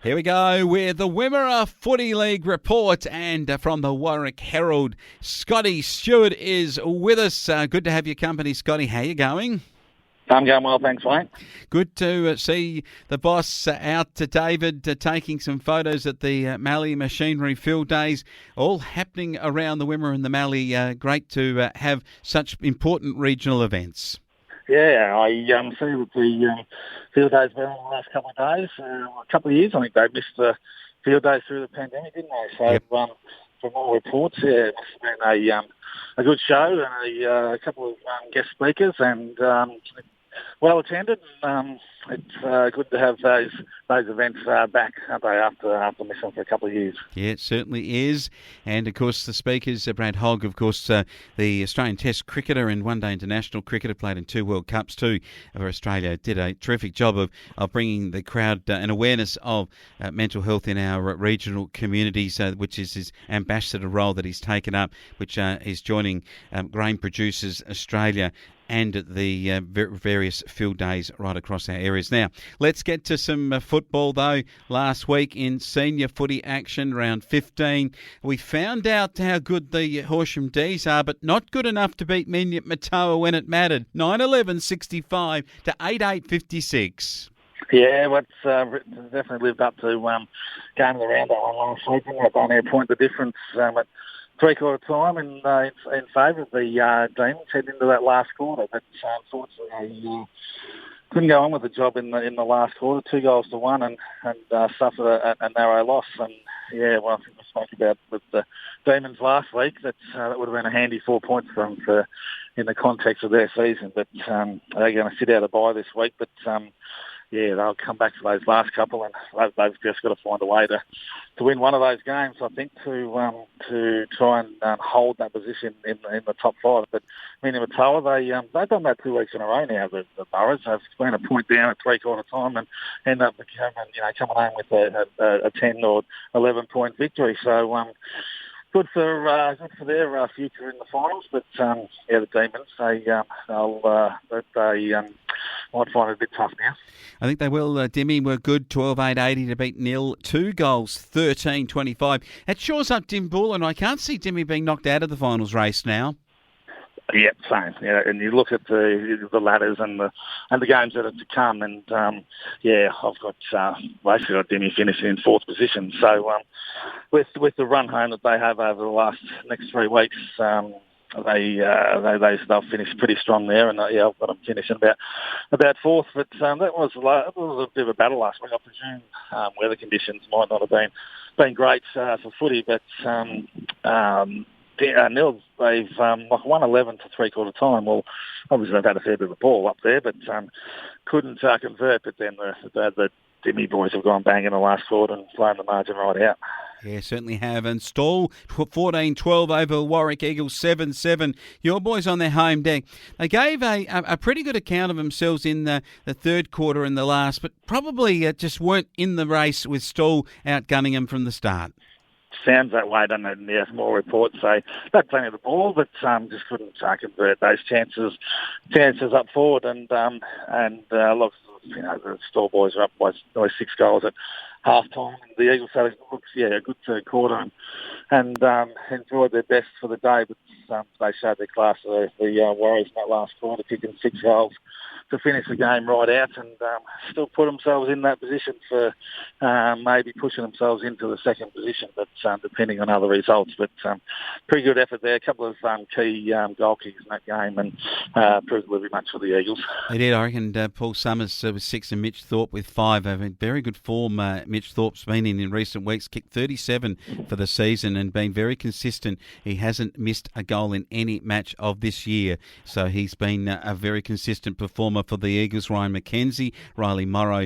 Here we go with the Wimmera Footy League report, and from the Warrack Herald, Scotty Stewart is with us. Good to have your company, Scotty. How you going? I'm going well, thanks, Wayne. Good to see the boss out to David, taking some photos at the Mallee Machinery Field Days, all happening around the Wimmera and the Mallee. Great to have such important regional events. Yeah, I see that the field days were on the last couple of days, a couple of years. I think they missed the field days through the pandemic, didn't they? So, yep. From all reports, it must have been a good show and a couple of guest speakers and well attended. It's good to have those events back, aren't they, after missing for a couple of years. Yeah, it certainly is. And, of course, the speakers, Brad Hogg, of course, the Australian Test cricketer and one-day international cricketer, played in 2 World Cups too for Australia, did a terrific job of bringing the crowd an awareness of mental health in our regional communities, which is his ambassador role that he's taken up, which is joining Grain Producers Australia and the various field days right across our areas. Now, let's get to some football, though. Last week in senior footy action, round 15, we found out how good the Horsham D's are, but not good enough to beat Minyip Matoa when it mattered. 9-11-65 to 8-8-56. Yeah, well, it's definitely lived up to game of the round that one last week. Didn't it? Only a point the difference at three-quarter time in favour of the Demons heading into that last quarter. But unfortunately, couldn't go on with the job in the last quarter. 2-1 and suffered a narrow loss. And yeah, well, I think we spoke about with the Demons last week that would have been a handy 4 points for them in the context of their season. But they're going to sit out a bye this week. But yeah, they'll come back to those last couple, and they've just got to find a way to win one of those games, I think, to try and hold that position in the top 5. But Minyip Matoa, they've done that 2 weeks in a row now. The Boroughs have been a point down at three-quarter time and end up coming home with a 10 or 11 point victory. So good for their future in the finals. But yeah, the Demons, they might find it a bit tough now. I think they will. Dimmy were good, 12-8-80 to beat Nil. 2 goals, 13-25. It shores up Dim Bull, and I can't see Dimmy being knocked out of the finals race now. Yeah, same. Yeah, and you look at the ladders and the games that are to come, and yeah, I've got basically got Dimmy finishing in 4th position. So with the run home that they have over the next 3 weeks, they'll finish pretty strong there, and yeah, I've got them finishing about 4th. But that was a bit of a battle last week. I presume weather conditions might not have been great for footy, but Nils, they've won 11 to three-quarter time. Well, obviously they've had a fair bit of the ball up there, but couldn't convert. But then the Dimmy boys have gone bang in the last quarter and blown the margin right out. Yeah, certainly have. And Stall, 14-12 over Warrack Eagles, 7-7. Your boys on their home deck. They gave a pretty good account of themselves in the third quarter and the last, but probably just weren't in the race with Stall outgunning them from the start. Sounds that way, doesn't it? And yeah, more reports say they had plenty of the ball, but just couldn't convert those chances up forward. And look, the Stall boys are up by 6 goals at half time. The Eagles had a good third quarter and enjoyed their best for the day, but they showed their class. The Warriors in that last quarter, kicking 6 goals to finish the game right out, and still put themselves in that position for maybe pushing themselves into the second position, but depending on other results. But pretty good effort there. A couple of key goal kickers in that game, and proved very much for the Eagles. They did. I reckon Paul Summers with 6 and Mitch Thorpe with 5. Very good form Mitch Thorpe's been in recent weeks. Kicked 37 for the season and been very consistent. He hasn't missed a goal in any match of this year, so he's been a very consistent performer for the Eagles. Ryan McKenzie, Riley Morrow,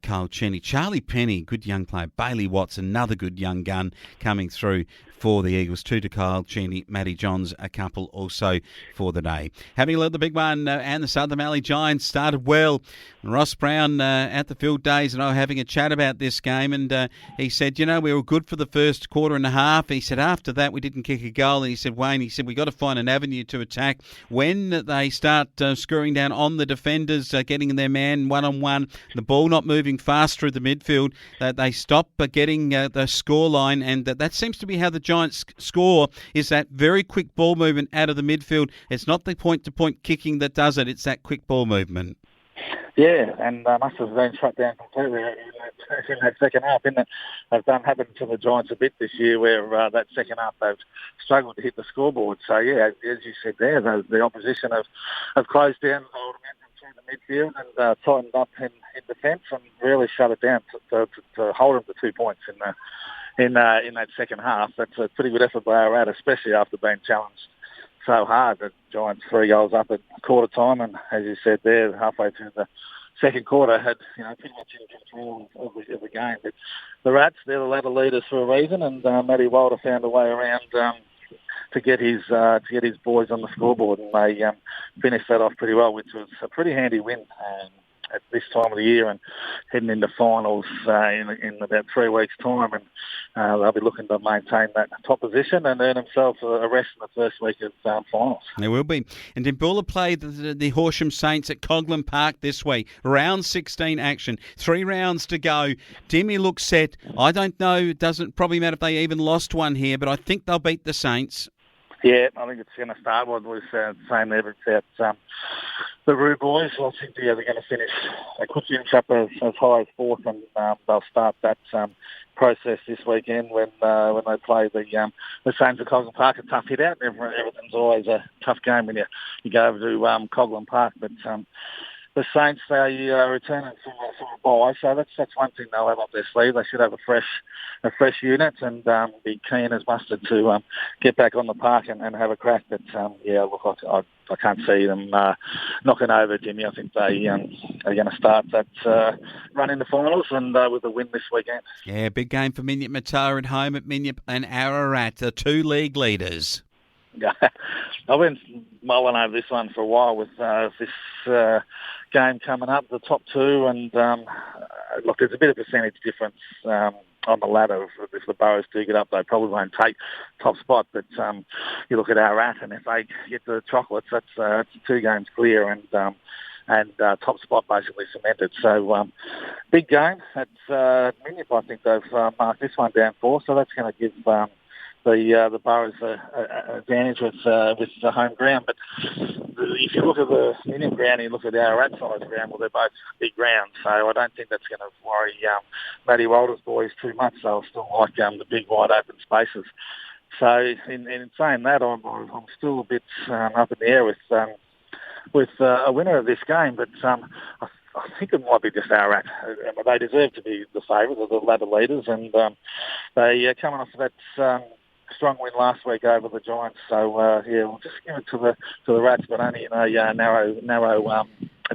Carl Cheney, Charlie Penny, good young player. Bailey Watts, another good young gun coming through for the Eagles. 2 to Kyle Cheney, Matty Johns, a couple also for the day. Having a look at the big one, and the Southern Valley Giants started well. Ross Brown at the field days and I were having a chat about this game, and he said, we were good for the first quarter and a half. He said after that we didn't kick a goal, and he said, Wayne, we got to find an avenue to attack. When they start screwing down on the defenders, getting their man one-on-one, the ball not moving fast through the midfield, they stop getting the score line, and that seems to be how the Giants score, is that very quick ball movement out of the midfield. It's not the point-to-point kicking that does it, it's that quick ball movement. Yeah, and must have been shut down completely in that second half, isn't it? They've happened to the Giants a bit this year where that second half they've struggled to hit the scoreboard. So, yeah, as you said there, the opposition have closed down the momentum through the midfield and tightened up in defence and really shut it down to hold them to 2 points in that second half. That's a pretty good effort by Warrack, especially after being challenged so hard. The Giants 3 goals up at quarter time, and as you said there, halfway through the second quarter had pretty much in control of the game. But the Rats, they're the ladder leaders for a reason, and Matty Wilder found a way around to get his boys on the scoreboard, and they finished that off pretty well, which was a pretty handy win at this time of the year and heading into finals in about 3 weeks' time, and they'll be looking to maintain that top position and earn themselves a rest in the first week of finals. They will be. And Dimboola played the Horsham Saints at Coghlan Park this week. Round 16 action. 3 rounds to go. Dimmy looks set. I don't know. It doesn't probably matter if they even lost one here, but I think they'll beat the Saints. Yeah, I think it's going to start with saying there about the Roo boys. I think they're going to finish. They could finish up as high as 4th, and they'll start that process this weekend when they play the Saints at Coghlan Park. A tough hit out. Everything's always a tough game when you go over to Coghlan Park, but the Saints, they returning from a bye, so that's one thing they'll have up their sleeve. They should have a fresh unit and be keen as mustard to get back on the park and have a crack. But look, I can't see them knocking over Jimmy. I think they are going to start that run in the finals and with a win this weekend. Yeah, big game for Minyip Matar at home at Minyip and Ararat, the 2 league leaders. I've been mulling over this one for a while with this game coming up, the top 2, and look, there's a bit of percentage difference on the ladder. If the Boroughs do get up, they probably won't take top spot, but you look at Ararat, and if they get the chocolates, that's 2 games clear, and top spot basically cemented. So big game. That's Minyip, I think they've marked this one down for, so that's going to give the Boroughs advantage with the home ground. But if you look at the Minyip ground and you look at our Ararat side ground, well, they're both big grounds, so I don't think that's going to worry Matty Wilder's boys too much. They'll still like the big wide open spaces. So in saying that, I'm still a bit up in the air with a winner of this game, but I think it might be just Warrack. They deserve to be the favourites, the ladder leaders, and they coming off that strong win last week over the Giants. So we'll just give it to the Rats, but only in a narrow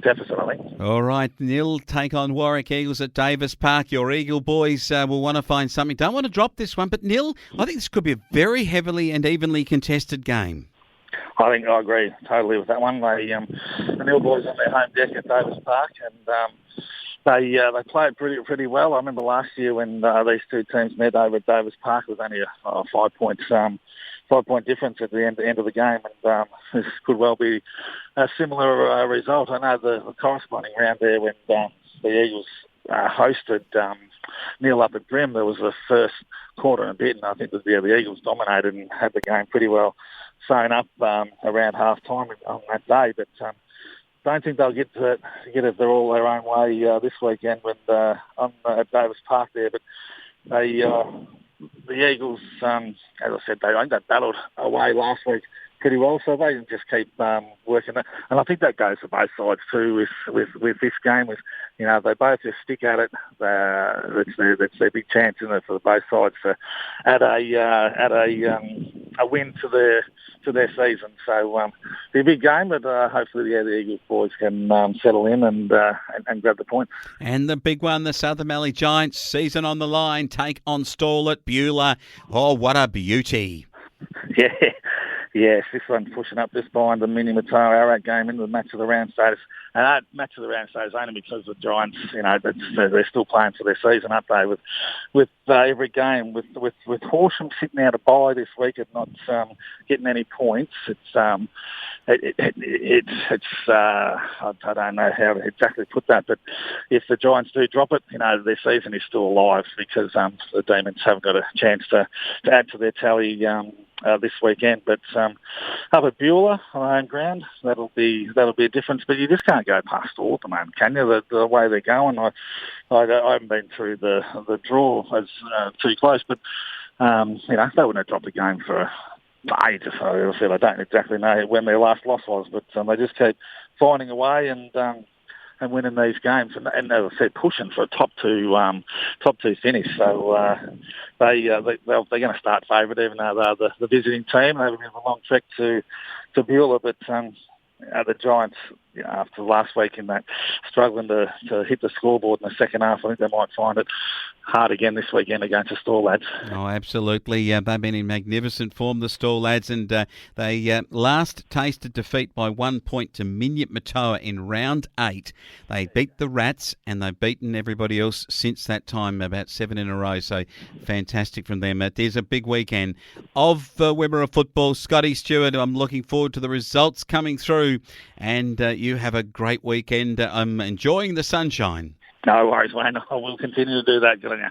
deficit, I think. All right, Nil take on Warrack Eagles at Davis Park. Your Eagle boys will want to find something. Don't want to drop this one, but Nil, I think this could be a very heavily and evenly contested game. I think I agree totally with that one. The Nil boys on their home deck at Davis Park, and they played pretty well. I remember last year when these 2 teams met over at Davis Park, it was only a 5-point difference at the end of the game, and this could well be a similar result. I know the corresponding round there when the Eagles hosted Nil up at Grim, there was the first quarter and a bit, and I think the Eagles dominated and had the game pretty well sewn up around half time on that day, but don't think they'll get it all their own way this weekend when at Davis Park there. But the Eagles, as I said, they battled away last week pretty well, so they can just keep working it. And I think that goes for both sides too. With this game, they both just stick at it. It's their big chance, isn't it, for both sides to add a win to their season. So be a big game, but hopefully the Eagles boys can settle in and grab the point. And the big one, the Southern Valley Giants, season on the line, take on Stall at Beulah. Oh, what a beauty. Yeah. Yes, this one's pushing up just behind the mini Matawa Warrack game into the match of the round status. And that match of the round status only because the Giants, they're still playing for their season, aren't they? With every game, with Horsham sitting out a bye this week and not getting any points, I don't know how to exactly put that, but if the Giants do drop it, their season is still alive because the Demons haven't got a chance to add to their tally this weekend. But up at Beulah on our own ground, that'll be a difference. But you just can't go past all at the moment, can you? The way they're going, I haven't been through the draw as too close, but they wouldn't have dropped a game for ages. I don't exactly know when their last loss was, but they just keep finding a way and winning these games, and as I said, pushing for a top two finish. So they're going to start favourite, even though they're the visiting team. They have a bit of a long trek to Beulah, but the Giants, after last week in that struggling to hit the scoreboard in the second half, I think they might find it hard again this weekend against the Stall lads. Oh, absolutely. They've been in magnificent form, the Stall lads, and they last tasted defeat by 1 point to Minyip Matawa in round 8. They beat the Rats, and they've beaten everybody else since that time, about 7 in a row, so fantastic from them. There's a big weekend of Wimmera football. Scotty Stewart, I'm looking forward to the results coming through, and you have a great weekend. I'm enjoying the sunshine. No worries, Wayne. I will continue to do that. Good on you.